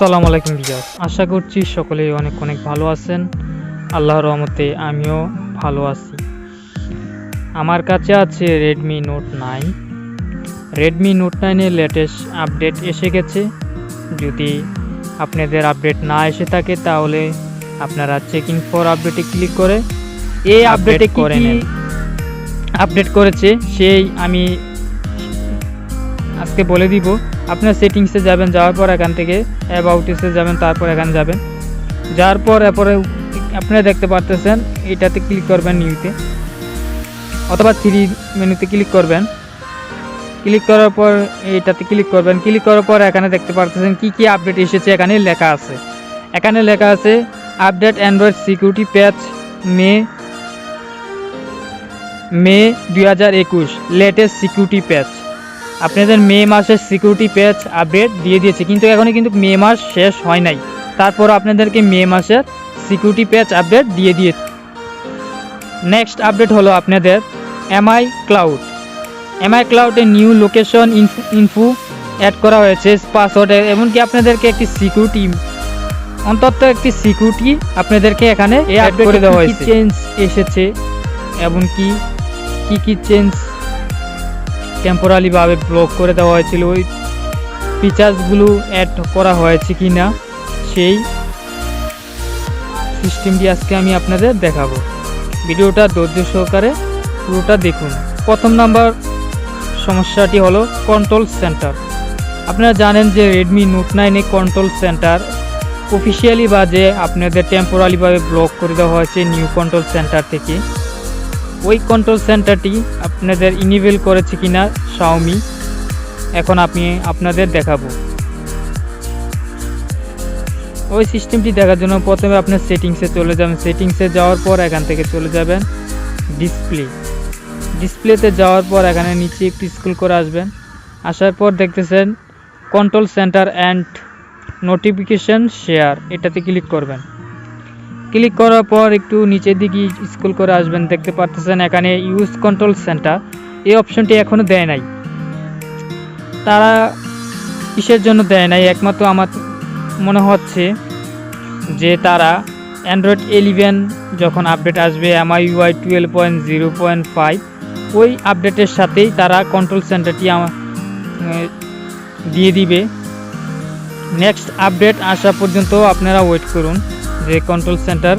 আসসালামু আলাইকুম ভিউয়ার্স, আশা করছি সকলেই অনেক অনেক ভালো আছেন। আল্লাহর রহমতে আমিও ভালো আছি। আমার কাছে আছে Redmi note 9। Redmi note 9 latest update এসে গেছে। যদি আপনাদের আপডেট না এসে থাকে তাহলে আপনারা চেকিং ফর আপডেটে ক্লিক করে এই আপডেটে করে নেন। আপডেট করেছে সেই আমি আজকে বলে দিব। আপনার সেটিংসে যাবেন, যাওয়ার পর এখান থেকে অ্যাবাউটসে যাবেন, তারপর এখানে যাবেন, যাওয়ার পর এরপরে আপনারা দেখতে পারতেছেন এটাতে ক্লিক করবেন, নিউতে অথবা 3 মেনুতে ক্লিক করবেন। ক্লিক করার পর এইটাতে ক্লিক করবেন। ক্লিক করার পর এখানে দেখতে পারতেছেন কি কি আপডেট এসেছে। এখানে লেখা আছে আপডেট অ্যান্ড্রয়েড সিকিউরিটি প্যাচ মে 2021 লেটেস্ট সিকিউরিটি প্যাচ। আপনাদের মে মাসের সিকিউরিটি প্যাচ আপডেট দিয়ে দিয়েছে, কিন্তু এখনও কিন্তু মে মাস শেষ হয় নাই। তারপর আপনাদেরকে মে মাসের সিকিউরিটি প্যাচ আপডেট দিয়ে দিয়েছে। নেক্সট আপডেট হলো আপনাদের এমআই ক্লাউডে নিউ লোকেশন ইনফো অ্যাড করা হয়েছে, পাসওয়ার্ড, এমনকি আপনাদেরকে একটি সিকিউরিটি আপনাদেরকে এখানে অ্যাড করে দেওয়া হয়েছে। চেঞ্জ এসেছে এবং কি চেঞ্জ টেম্পোরারিভাবে ব্লক করে দেওয়া হয়েছিল, ওই ফিচার্সগুলো অ্যাড করা হয়েছে কি না সেই সিস্টেমটি আজকে আমি আপনাদের দেখাবো। ভিডিওটা ধৈর্য সহকারে পুরোটা দেখুন। প্রথম নাম্বার সমস্যাটি হলো কন্ট্রোল সেন্টার। আপনারা জানেন যে Redmi note 9 control centre officially বাজে আপনাদের টেম্পোরারিভাবে ব্লক করে দেওয়া হয়েছে নিউ কন্ট্রোল সেন্টার থেকে। ওই কন্ট্রোল সেন্টারটি আপনাদের ইনেবল করেছে কিনা শাওমি এখন আমি আপনাদের দেখাবো। ওই সিস্টেমটি দেখার জন্য প্রথমে আপনার সেটিংসে চলে যাবেন। সেটিংসে যাওয়ার পর এখান থেকে চলে যাবেন ডিসপ্লেতে যাওয়ার পর এখানে নিচে একটু স্ক্রল করে আসবেন। আসার পর দেখতেছেন control centre and notification share, এটাতে ক্লিক করবেন। ক্লিক করার পর একটু নিচের দিকে স্ক্রল করে আসবেন। দেখতে পাচ্ছেন এখানে ইউজ কন্ট্রোল সেন্টার, এই অপশনটি এখনও দেয় নাই। তারা কিসের জন্য দেয় নাই? একমাত্র আমার মনে হচ্ছে যে তারা অ্যান্ড্রয়েড 11 যখন আপডেট আসবে MIUI 12.0.5 ওই আপডেটের সাথেই তারা কন্ট্রোল সেন্টারটি দিয়ে দিবে। নেক্সট আপডেট আসা পর্যন্ত আপনারা ওয়েট করুন যে কন্ট্রোল সেন্টার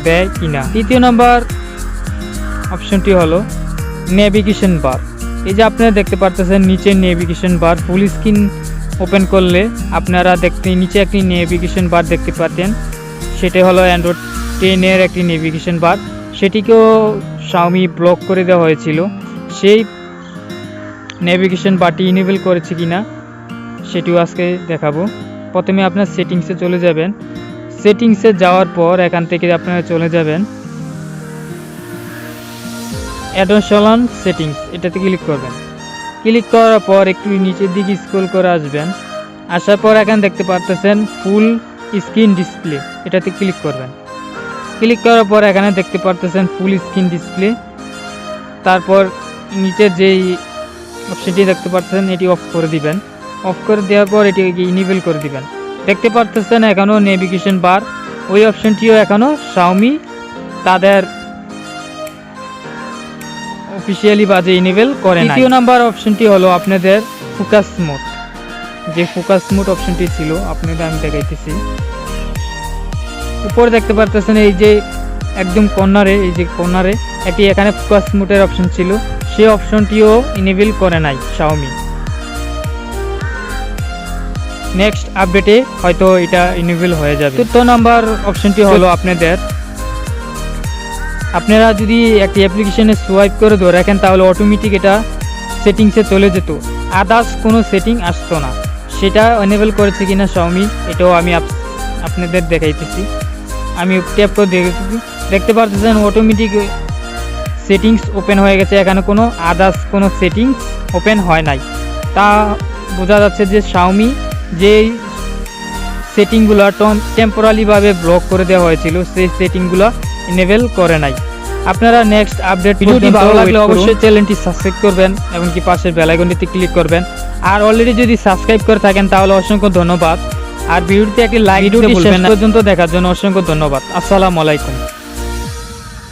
দেয় কিনা। তৃতীয় নম্বর অপশনটি হলো নেভিগেশন বার। এই যে আপনারা দেখতে পারতেছেন নিচে নেভিগেশন বার, ফুল স্ক্রিন ওপেন করলে আপনারা নিচে একটি নেভিগেশন বার দেখতে পাচ্ছেন। সেটা হলো অ্যান্ড্রয়েড 10 একটি নেভিগেশন বার। সেটিকেও শাওমি ব্লক করে দেওয়া হয়েছিল। সেই নেভিগেশন বারটি ইনেবল করেছে কিনা সেটিও আজকে দেখাবো। প্রথমে আপনার সেটিংসে চলে যাবেন। সেটিংসে যাওয়ার পর এখান থেকে আপনারা চলে যাবেন অ্যাডভান্সড সেটিংস, এটাতে ক্লিক করবেন। ক্লিক করার পর একটু নিচের দিকে স্ক্রল করে আসবেন। আসার পর এখানে দেখতে পারতেছেন ফুল স্ক্রিন ডিসপ্লে, এটাতে ক্লিক করবেন। ক্লিক করার পর এখানে দেখতে পারতেছেন ফুল স্ক্রিন ডিসপ্লে। তারপর নিচের যেই অপশনটি দেখতে পাচ্ছেন এটি অফ করে দিবেন। অফ করে দেওয়ার পর এটি ইনেবল করে দিবেন। দেখতে পারতেছেন এখনও নেভিগেশন বার, ওই অপশনটিও এখনও শাওমি তাদের অফিসিয়ালি বাজে ইনেবল করে না। তৃতীয় নাম্বার অপশনটি হলো আপনাদের ফোকাস মোড। যে ফোকাস মোড অপশনটি ছিল আপনাদের আমি দেখাইতেছি। উপরে দেখতে পারতেছেন এই যে একদম কর্নারে একটি এখানে ফোকাস মোডের অপশন ছিল, সেই অপশনটিও ইনেবল করে নাই শাওমি। নেক্সট আপডেটে হয়তো এটা ইনেবল হয়ে যাবে। চতুর্থ নাম্বার অপশনটি হলো আপনারা যদি একটি অ্যাপ্লিকেশনে সোয়াইপ করে ধরে রাখেন তাহলে অটোমেটিক এটা সেটিংসে চলে যেত, আদার্স কোনো সেটিং আসতো না। সেটা এনেবল করেছে কিনা শাওমি এটাও আমি আপনাদের দেখাইতেছি। আমি ট্যাপ করে দেখতে পাচ্ছেন অটোমেটিক সেটিংস ওপেন হয়ে গেছে, এখানে কোনো আদার্স কোনো সেটিংস ওপেন হয় নাই। তা বোঝা যাচ্ছে যে শাওমি যেই সেটিংগুলো টেম্পোরারিভাবে ব্লক করে দেওয়া হয়েছিল সেই সেটিংগুলো এনেবল করে নাই। আপনারা নেক্সট আপডেট ভিডিওটি ভালো লাগলে অবশ্যই চ্যানেলটি সাবস্ক্রাইব করবেন এবং কি পাশের বেল আইকনটিতে ক্লিক করবেন। আর অলরেডি যদি সাবস্ক্রাইব করে থাকেন তাহলে অসংখ্য ধন্যবাদ। আর ভিডিওতে একটি লাইক দিতে ভুলবেন না। পর্যন্ত দেখার জন্য অসংখ্য ধন্যবাদ। আসসালামু আলাইকুম।